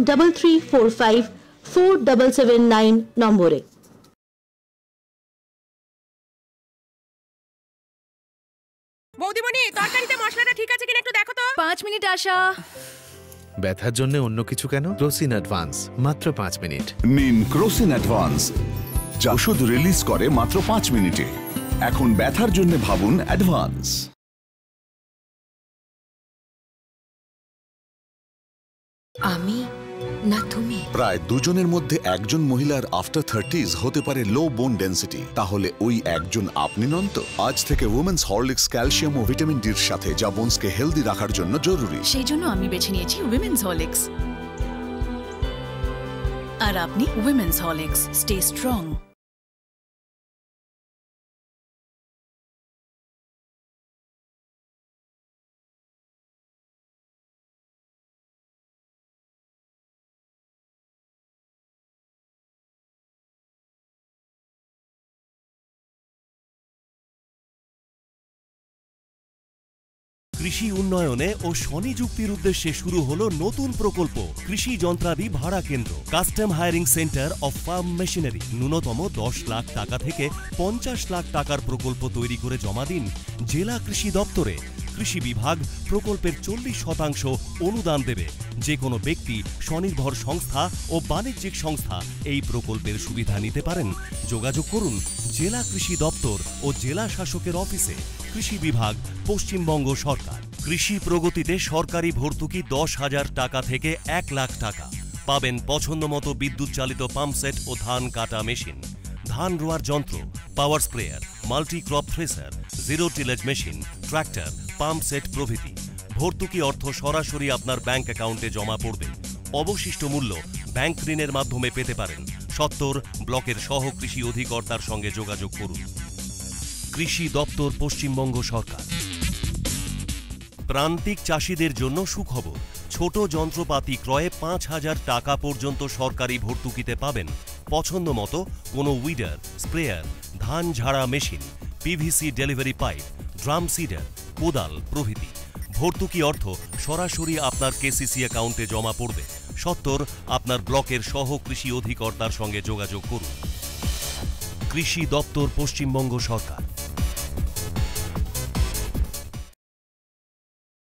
33454779 নম্বরে। বৌদিমণি, তরকারিতে মশলাটা ঠিক আছে কিনা একটু দেখো তো। 5 মিনিট আশা। ব্যথার জন্য অন্য কিছু কেন? ক্রোসিন অ্যাডভান্স, মাত্র 5 মিনিট। নিন ক্রোসিন অ্যাডভান্স, যা ওষুধ রিলিজ করে মাত্র 5 মিনিটে। এখন ব্যথার জন্য ভাবুন অ্যাডভান্স। আমি না তুমি? প্রায় দুজনের মধ্যে একজন মহিলার আফটার 30s হতে পারে লো বোন ডেন্সিটি। তাহলে ওই একজন আপনি নন তো? আজ থেকে উইমেন্স হরলিক্স ক্যালসিয়াম ও ভিটামিন ডির সাথে, যা বোনসকে হেলদি রাখার জন্য জরুরি। সেই জন্য আমি বেছে নিয়েছি উইমেন্স হরলিক্স। আর আপনি উইমেন্স হরলিক্স, স্টে স্ট্রং। কৃষি উন্নয়নে ও স্বনিযুক্তির উদ্দেশ্যে শুরু হলো নতুন প্রকল্প কৃষি যন্ত্রাদি ভাড়া কেন্দ্র, custom hiring centre of farm machinery. ন্যূনতম 10 লাখ টাকা থেকে 50 লাখ টাকার প্রকল্প তৈরি করে জমা দিন জেলা কৃষি দপ্তরে। কৃষি বিভাগ প্রকল্পের 40% অনুদান দেবে। যে কোনো ব্যক্তি, স্বনির্ভর সংস্থা ও বাণিজ্যিক সংস্থা এই প্রকল্পের সুবিধা নিতে পারেন। যোগাযোগ করুন জেলা কৃষি দপ্তর ও জেলা শাসকের অফিসে। কৃষি বিভাগ, পশ্চিমবঙ্গ সরকার। কৃষি প্রগতিতে সরকারি ভর্তুকি 10,000 টাকা থেকে 1 লাখ টাকা। পাবেন পছন্দ মতো বিদ্যুৎ চালিত পাম্পসেট ও ধান কাটা মেশিন, ধান রোয়ার যন্ত্র, পাওয়ার sprayer, multi crop থ্রেসার, zero tillage machine, tractor, pump set প্রভৃতি। ভর্তুকি অর্থ সরাসরি আপনার ব্যাংক অ্যাকাউন্টে জমা পড়বে। অবশিষ্ট মূল্য ব্যাংক ঋণের মাধ্যমে পেতে পারেন। সত্তর ব্লকের সহ কৃষি অধিকর্তার সঙ্গে যোগাযোগ করুন। কৃষি দপ্তর, পশ্চিমবঙ্গ সরকার। প্রান্তিক চাষিদের জন্য সুখবর। ছোট যন্ত্রপাতি ক্রয়ে 5,000 টাকা পর্যন্ত সরকারি ভর্তুকিতে পাবেন। পছন্দ মতো কোনো উইডার, স্প্রেয়ার, ধান ঝাড়া machine, PVC delivery pipe, drum seeder, কোদাল প্রভৃতি। ভর্তুকি অর্থ সরাসরি আপনার কেসিসি অ্যাকাউন্টে জমা পড়বে। সত্তর আপনার ব্লকের সহ কৃষি অধিকর্তার সঙ্গে যোগাযোগ করুন। কৃষি দপ্তর, পশ্চিমবঙ্গ সরকার।